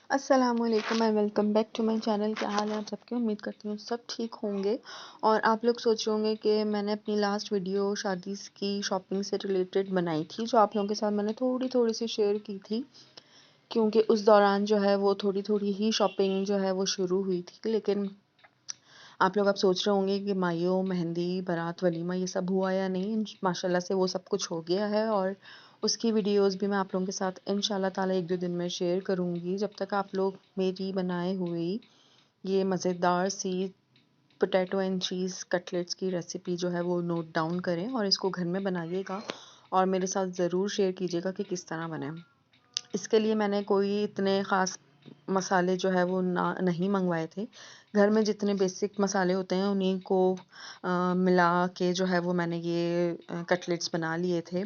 अस्सलामुअलैकुम and welcome back to my channel. क्या हाल है आप सबके? उम्मीद करती हूँ सब ठीक होंगे। और आप लोग सोच रहे होंगे कि मैंने अपनी लास्ट वीडियो शादी की शॉपिंग से रिलेटेड बनाई थी, जो आप लोगों के साथ मैंने थोड़ी थोड़ी सी शेयर की थी, क्योंकि उस दौरान जो है वो थोड़ी थोड़ी ही शॉपिंग जो है वो शुरू हुई थी। लेकिन आप लोग अब सोच रहे होंगे कि मायो, मेहंदी, बारात, वलीमा ये सब हुआ या नहीं। माशाल्लाह से वो सब कुछ हो गया है और उसकी वीडियोस भी मैं आप लोगों के साथ इंशाल्लाह ताला 1-2 दिन में शेयर करूँगी। जब तक आप लोग मेरी बनाए हुई ये मज़ेदार सी पोटैटो एंड चीज़ कटलेट्स की रेसिपी जो है वो नोट डाउन करें और इसको घर में बनाइएगा और मेरे साथ ज़रूर शेयर कीजिएगा कि किस तरह बने। इसके लिए मैंने कोई इतने ख़ास मसाले जो है वो नहीं मंगवाए थे। घर में जितने बेसिक मसाले होते हैं उन्हीं को मिला के जो है वो मैंने ये कटलेट्स बना लिए थे।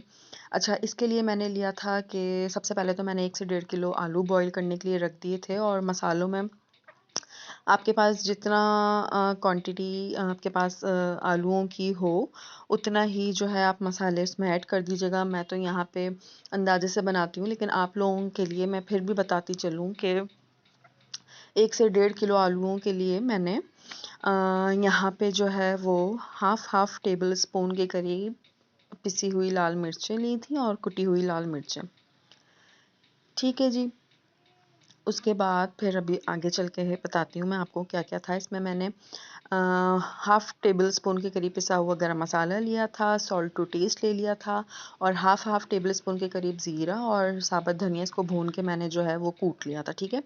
अच्छा, इसके लिए मैंने लिया था कि सबसे पहले तो मैंने 1 से 1.5 किलो आलू बॉयल करने के लिए रख दिए थे और मसालों में आपके पास जितना क्वांटिटी आपके पास आलूओं की हो, उतना ही जो है आप मसाले उसमें ऐड कर दीजिएगा। मैं तो यहाँ पे अंदाज़े से बनाती हूँ, लेकिन आप लोगों के लिए मैं फिर भी बताती चलूँ कि 1 से 1.5 किलो आलूओं के लिए मैंने यहाँ पे जो है वो हाफ़ टेबल स्पून के करीब पिसी हुई लाल मिर्चें ली थी और कुटी हुई लाल मिर्चें। ठीक है जी। उसके बाद फिर अभी आगे चल के बताती हूँ मैं आपको क्या-क्या था इसमें। मैंने हाफ़ टेबल स्पून के करीब पिसा हुआ गरम मसाला लिया था, सॉल्ट टू टेस्ट ले लिया था और हाफ़ टेबल स्पून के करीब ज़ीरा और साबुत धनिया, इसको भून के मैंने जो है वो कूट लिया था, ठीक है।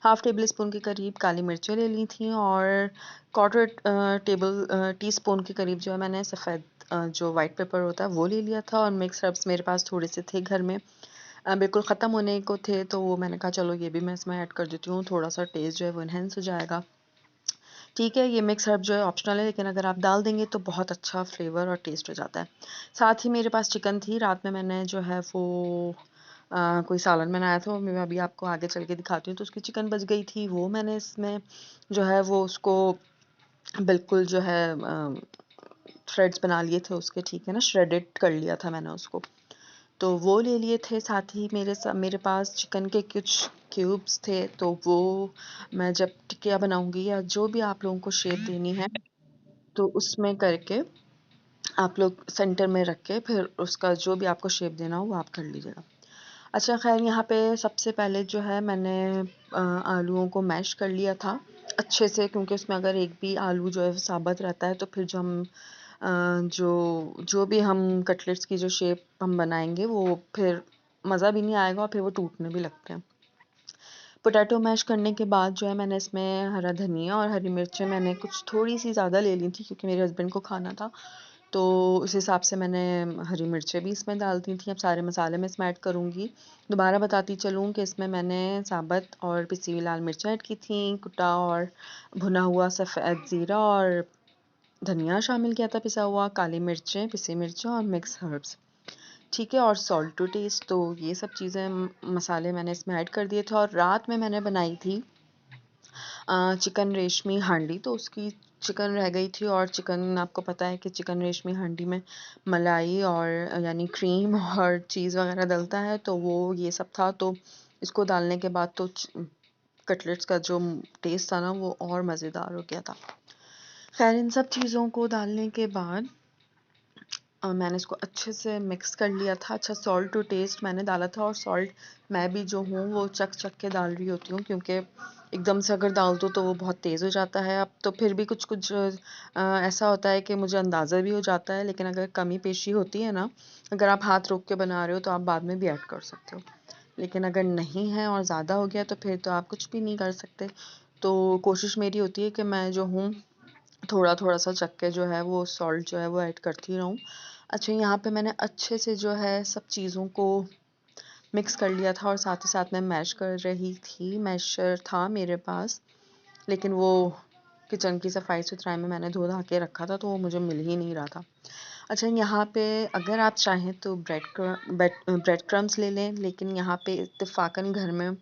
हाफ़ टेबल स्पून के करीब काली मिर्चें ले ली थी और क्वार्टर टीस्पून के करीब जो है मैंने सफ़ेद जो व्हाइट पेपर होता है वो ले लिया था और मिक्स हर्ब्स मेरे पास थोड़े से थे घर में। बिल्कुल ख़त्म होने को थे, तो वो मैंने कहा चलो ये भी मैं इसमें ऐड कर देती हूँ, थोड़ा-सा टेस्ट जो है वो एनहांस हो जाएगा। ठीक है, ये मिक्स हर्ब जो है ऑप्शनल है, लेकिन अगर आप डाल देंगे तो बहुत अच्छा फ्लेवर और टेस्ट हो जाता है। साथ ही मेरे पास चिकन थी, रात में मैंने जो है वो कोई सालन बनाया था, वो मैं अभी आपको आगे चल के दिखाती हूँ। तो उसकी चिकन बच गई थी, वो मैंने इसमें जो है वो उसको बिल्कुल जो है थ्रेड्स बना लिए थे उसके, ठीक है ना, श्रेडेड कर लिया था मैंने उसको। तो वो ले लिए थे। साथ ही मेरे पास चिकन के कुछ क्यूब्स थे, तो वो मैं जब टिकिया बनाऊँगी या जो भी आप लोगों को शेप देनी है, तो उसमें करके आप लोग सेंटर में रख के फिर उसका जो भी आपको शेप देना हो वो आप कर लीजिएगा। अच्छा, ख़ैर यहाँ पे सबसे पहले जो है मैंने आलूओं को मैश कर लिया था अच्छे से, क्योंकि उसमें अगर एक भी आलू जो है साबुत रहता है तो फिर जो हम जो भी हम कटलेट्स की जो शेप हम बनाएँगे वो फिर मज़ा भी नहीं आएगा और फिर वो टूटने भी लगते हैं। पोटैटो मैश करने के बाद जो है मैंने इसमें हरा धनिया और हरी मिर्चें मैंने कुछ थोड़ी-सी ज़्यादा ले ली थी, क्योंकि मेरे हस्बैंड को खाना था। तो उस हिसाब से मैंने हरी मिर्चें भी इसमें डाल दी थी। अब सारे मसाले मैं इसमें ऐड करूँगी। दोबारा बताती चलूँ कि इसमें मैंने साबुत और पिसी हुई लाल मिर्च ऐड की थी, कुटा और भुना हुआ सफ़ेद ज़ीरा और धनिया शामिल किया था पिसा हुआ, काली मिर्चें, पिसी मिर्चें और मिक्स हर्ब्स, ठीक है, और सॉल्ट टू टेस्ट। तो ये सब चीज़ें मसाले मैंने इसमें ऐड कर दिए थे और रात में मैंने बनाई थी चिकन रेशमी हांडी, तो उसकी चिकन रह गई थी और चिकन आपको पता है कि चिकन रेशमी हांडी में मलाई और यानी क्रीम और चीज़ वगैरह डलता है, तो वो ये सब था। तो इसको डालने के बाद तो कटलेट्स का जो टेस्ट था ना वो और मज़ेदार हो गया था। खैर, इन सब चीज़ों को डालने के बाद मैंने इसको अच्छे से मिक्स कर लिया था। अच्छा, सॉल्ट टू टेस्ट मैंने डाला था और सॉल्ट मैं भी जो हूँ वो चख के डाल रही होती हूँ, क्योंकि एकदम से अगर डाल दो तो वो बहुत तेज़ हो जाता है। अब तो फिर भी कुछ-कुछ ऐसा होता है कि मुझे अंदाज़ा भी हो जाता है, लेकिन अगर कमी पेशी होती है ना, अगर आप हाथ रोक के बना रहे हो तो आप बाद में भी ऐड कर सकते हो। लेकिन अगर नहीं है और ज़्यादा हो गया तो फिर तो आप कुछ भी नहीं कर सकते। तो कोशिश मेरी होती है कि मैं जो हूँ थोड़ा-थोड़ा सा चख के जो है वो सॉल्ट जो है वो ऐड करती रहूँ। अच्छा, यहाँ पे मैंने अच्छे से जो है सब चीज़ों को मिक्स कर लिया था और साथ ही साथ मैं मैश कर रही थी। मैशर था मेरे पास, लेकिन वो किचन की सफाई-सुथराई में मैंने धो-धा के रखा था, तो वो मुझे मिल ही नहीं रहा था। अच्छा, यहाँ पे अगर आप चाहें तो ब्रेड क्रम्स ले लें, लेकिन यहाँ पे इत्तेफ़ाकन घर में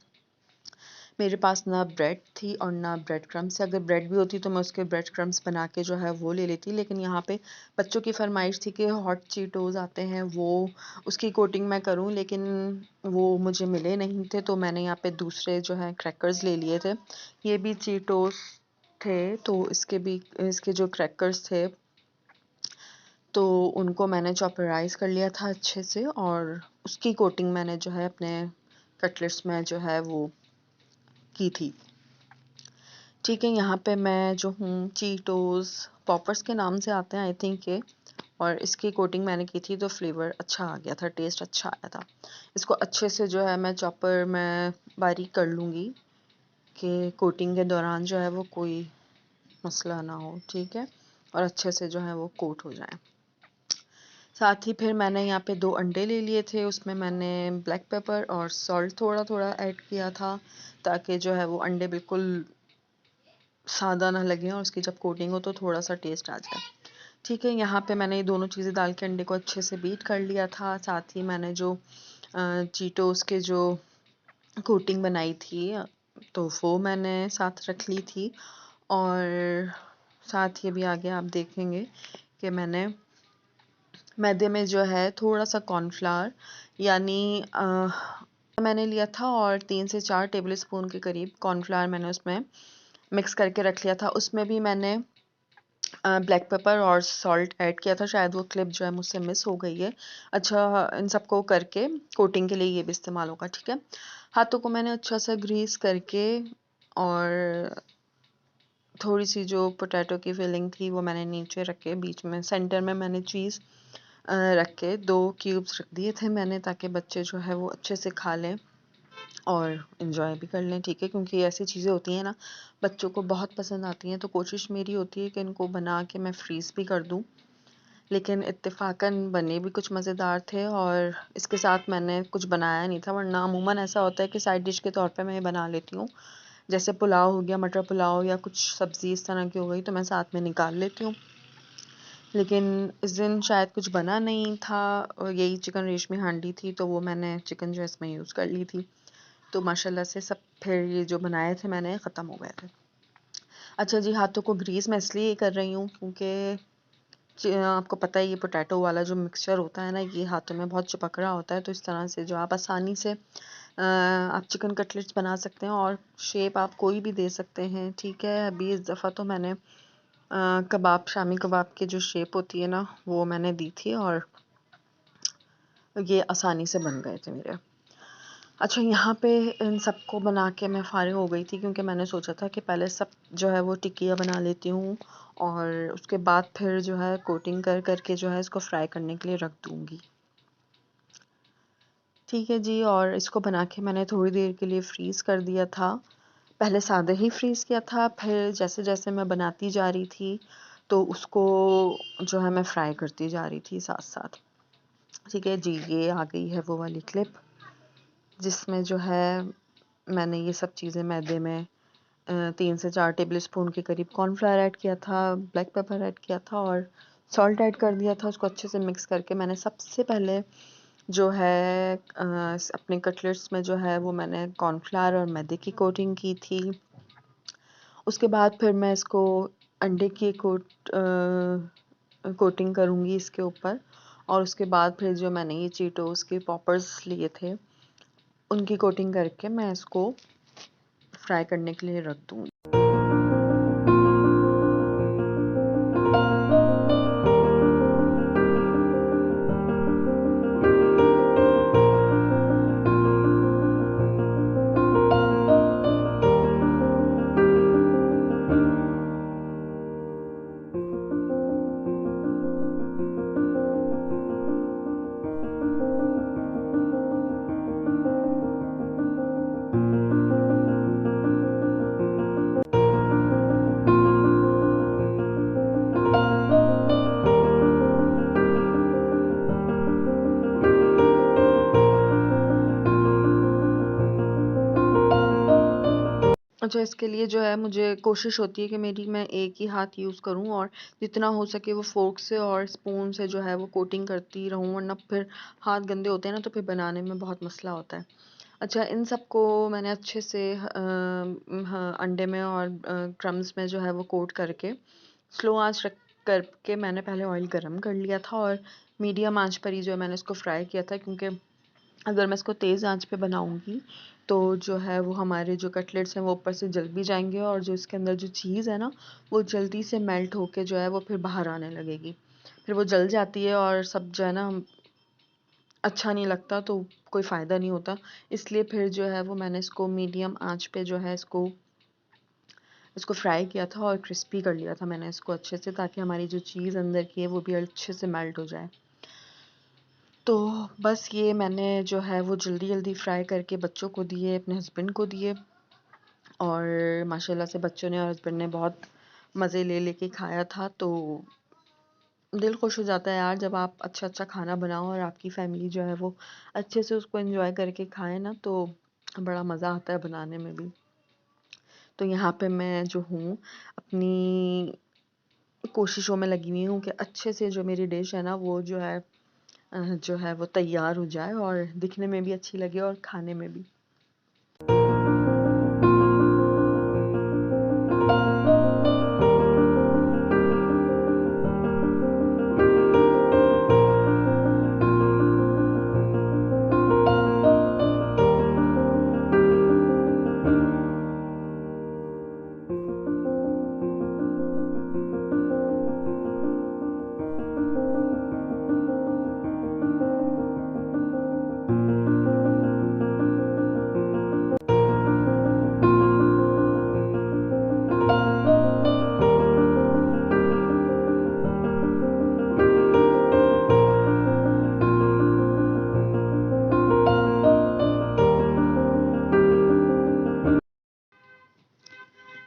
मेरे पास ना ब्रेड थी और ना ब्रेड क्रम्स थी। अगर ब्रेड भी होती तो मैं उसके ब्रेड क्रम्स बना के जो है वो ले लेती, लेकिन यहाँ पे बच्चों की फरमाइश थी कि हॉट चीटोज़ आते हैं वो उसकी कोटिंग मैं करूँ, लेकिन वो मुझे मिले नहीं थे, तो मैंने यहाँ पे दूसरे जो है क्रैकर्स ले लिए थे। ये भी चीटोस थे, तो इसके जो क्रैकर्स थे तो उनको मैंने चॉपराइज़ कर लिया था अच्छे से, और उसकी कोटिंग मैंने जो है अपने कटलेट्स में जो है वो की थी। ठीक है, यहाँ पे मैं जो हूँ चीटोज़ पॉपर्स के नाम से आते हैं आई थिंक ये, और इसकी कोटिंग मैंने की थी तो फ्लेवर अच्छा आ गया था, टेस्ट अच्छा आया था। इसको अच्छे से जो है मैं चॉपर में बारीक कर लूँगी कि कोटिंग के दौरान जो है वो कोई मसला ना हो, ठीक है, और अच्छे से जो है वो कोट हो जाए। साथ ही फिर मैंने यहाँ पे 2 अंडे ले लिए थे, उसमें मैंने ब्लैक पेपर और सॉल्ट थोड़ा थोड़ा ऐड किया था, ताकि जो है वो अंडे बिल्कुल सादा ना लगे और उसकी जब कोटिंग हो तो थोड़ा सा टेस्ट आ जाए। ठीक है, यहाँ पे मैंने ये दोनों चीज़ें डाल के अंडे को अच्छे से बीट कर लिया था। साथ ही मैंने जो चीटोस के जो कोटिंग बनाई थी तो वो मैंने साथ रख ली थी, और साथ ही भी आगे आप देखेंगे कि मैंने मैदे में जो है थोड़ा सा कॉर्नफ्लावर यानी मैंने लिया था, और 3 से 4 टेबल स्पून के करीब कॉर्नफ्लावर मैंने उसमें मिक्स करके रख लिया था। उसमें भी मैंने ब्लैक पेपर और सॉल्ट ऐड किया था, शायद वो क्लिप जो है मुझसे मिस हो गई है। अच्छा, इन सबको करके कोटिंग के लिए ये भी इस्तेमाल होगा, ठीक है। हाथों को मैंने अच्छा सा ग्रीस करके, और थोड़ी सी जो पोटैटो की फिलिंग थी वो मैंने नीचे रख के, बीच में सेंटर में मैंने चीज़ रख के 2 क्यूब्स रख दिए थे मैंने, ताकि बच्चे जो है वो अच्छे से खा लें और इन्जॉय भी कर लें, ठीक है, क्योंकि ऐसी चीज़ें होती हैं ना बच्चों को बहुत पसंद आती हैं, तो कोशिश मेरी होती है कि इनको बना के मैं फ्रीज़ भी कर दूं, लेकिन इत्तेफाकन बने भी कुछ मज़ेदार थे और इसके साथ मैंने कुछ बनाया नहीं था, वरना अमूमन ऐसा होता है कि साइड डिश के तौर पे मैं ये बना लेती हूँ, जैसे पुलाव हो गया, मटर पुलाव या कुछ सब्ज़ी इस तरह की हो गई तो मैं साथ में निकाल लेती हूँ। लेकिन इस दिन शायद कुछ बना नहीं था, और यही चिकन रेशमी हांडी थी तो वो मैंने चिकन जो है इसमें यूज़ कर ली थी, तो माशाल्लाह से सब फिर ये जो बनाए थे मैंने ख़त्म हो गए थे। अच्छा जी, हाथों को ग्रीस मैं इसलिए कर रही हूँ क्योंकि आपको पता है ये पोटैटो वाला जो मिक्सचर होता है ना, ये हाथों में बहुत चिपक रहा होता है, तो इस तरह से जो आप आसानी से आप चिकन कटलेट्स बना सकते हैं, और शेप आप कोई भी दे सकते हैं, ठीक है। अभी इस दफ़ा तो मैंने कबाब, शामी कबाब की जो शेप होती है ना वो मैंने दी थी, और ये आसानी से बन गए थे मेरे। अच्छा, यहाँ पे इन सबको बना के मैं फ़ारिग हो गई थी, क्योंकि मैंने सोचा था कि पहले सब जो है वो टिक्कियाँ बना लेती हूँ, और उसके बाद फिर जो है कोटिंग कर कर के जो है इसको फ्राई करने के लिए रख दूँगी। ठीक है जी, और इसको बना के मैंने थोड़ी देर के लिए फ्रीज़ कर दिया था। पहले सादा ही फ्रीज़ किया था, फिर जैसे जैसे मैं बनाती जा रही थी तो उसको जो है मैं फ्राई करती जा रही थी साथ साथ। ठीक है जी, ये आ गई है वो वाली क्लिप जिसमें जो है मैंने ये सब चीज़ें मैदे में 3 से 4 टेबल स्पून के करीब कॉर्नफ्लावर ऐड किया था, ब्लैक पेपर ऐड किया था, और सॉल्ट ऐड कर दिया था। उसको अच्छे से मिक्स करके मैंने सबसे पहले जो है अपने कटलेट्स में जो है वो मैंने कॉर्नफ्लावर और मैदे की कोटिंग की थी। उसके बाद फिर मैं इसको अंडे की कोटिंग करूँगी इसके ऊपर, और उसके बाद फिर जो मैंने ये चीटोस के पॉपर्स लिए थे उनकी कोटिंग करके मैं इसको फ्राई करने के लिए रख दूँगी। अच्छा, इसके लिए जो है मुझे कोशिश होती है कि मेरी मैं एक ही हाथ यूज़ करूँ, और जितना हो सके वो फ़ोर्क से और स्पून से जो है वो कोटिंग करती रहूँ, वरना फिर हाथ गंदे होते हैं ना तो फिर बनाने में बहुत मसला होता है। अच्छा, इन सबको मैंने अच्छे से हाँ, अंडे में और क्रम्स में जो है वो कोट करके स्लो आंच रख करके मैंने पहले ऑयल गरम कर लिया था और मीडियम आंच पर ही जो है मैंने इसको फ्राई किया था, क्योंकि अगर मैं इसको तेज़ आंच पे बनाऊंगी तो जो है वो हमारे जो कटलेट्स हैं वो ऊपर से जल भी जाएंगे और जो इसके अंदर जो चीज़ है ना वो जल्दी से मेल्ट होके जो है वो फिर बाहर आने लगेगी, फिर वो जल जाती है और सब जो है ना अच्छा नहीं लगता, तो कोई फ़ायदा नहीं होता। इसलिए फिर जो है वो मैंने इसको मीडियम आंच पे जो है इसको इसको फ्राई किया था और क्रिस्पी कर लिया था मैंने इसको अच्छे से, ताकि हमारी जो चीज़ अंदर की है वो भी अच्छे से मेल्ट हो जाए। तो बस ये मैंने जो है वो जल्दी जल्दी फ्राई करके बच्चों को दिए, अपने हस्बैंड को दिए और माशाल्लाह से बच्चों ने और हस्बैंड ने बहुत मज़े ले लेके खाया था। तो दिल खुश हो जाता है यार जब आप अच्छा अच्छा खाना बनाओ और आपकी फैमिली जो है वो अच्छे से उसको एंजॉय करके खाए ना, तो बड़ा मज़ा आता है बनाने में भी। तो यहाँ पे मैं जो हूँ अपनी कोशिशों में लगी हुई हूँ कि अच्छे से जो मेरी डिश है ना वो जो है वो तैयार हो जाए और दिखने में भी अच्छी लगे और खाने में भी।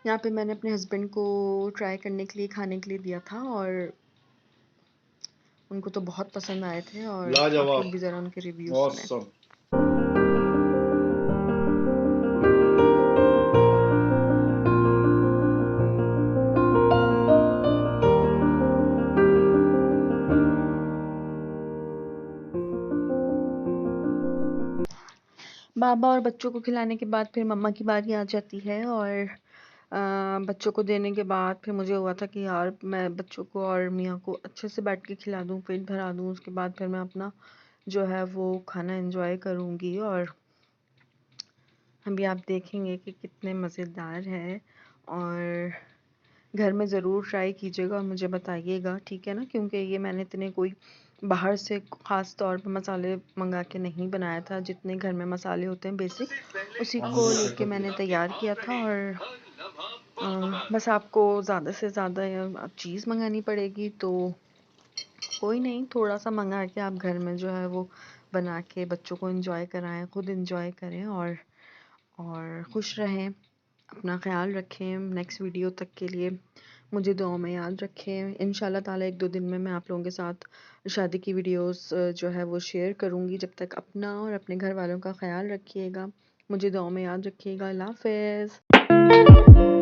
यहाँ पे मैंने अपने हस्बैंड को ट्राई करने के लिए खाने के लिए दिया था और उनको तो बहुत पसंद आए थे और आप लाजवाब। लोग भी ज़रा उनके रिव्यू सुने। मौसम। बाबा और बच्चों को खिलाने के बाद फिर मम्मा की बारी आ जाती है और बच्चों को देने के बाद फिर मुझे हुआ था कि यार मैं बच्चों को और मियाँ को अच्छे से बैठ के खिला दूँ, पेट भरा दूँ, उसके बाद फिर मैं अपना जो है वो खाना एंजॉय करूँगी। और अभी आप देखेंगे कि कितने मज़ेदार है और घर में ज़रूर ट्राई कीजिएगा और मुझे बताइएगा, ठीक है ना, क्योंकि ये मैंने इतने कोई बाहर से ख़ास तौर पे मसाले मंगा के नहीं बनाया था, जितने घर में मसाले होते हैं बेसिक उसी को लेके मैंने तैयार किया था। और बस आपको ज़्यादा से ज़्यादा चीज़ मंगानी पड़ेगी, तो कोई नहीं, थोड़ा सा मंगा के आप घर में जो है वो बना के बच्चों को एंजॉय कराएं, खुद एंजॉय करें और खुश रहें। अपना ख्याल रखें। नेक्स्ट वीडियो तक के लिए मुझे दुआओं में याद रखें। इंशाल्लाह ताला एक दो दिन में मैं आप लोगों के साथ शादी की वीडियोस जो है वो शेयर करूँगी। जब तक अपना और अपने घर वालों का ख्याल रखिएगा, मुझे दुआओं में याद रखिएगा। अल्लाह हाफ़िज़।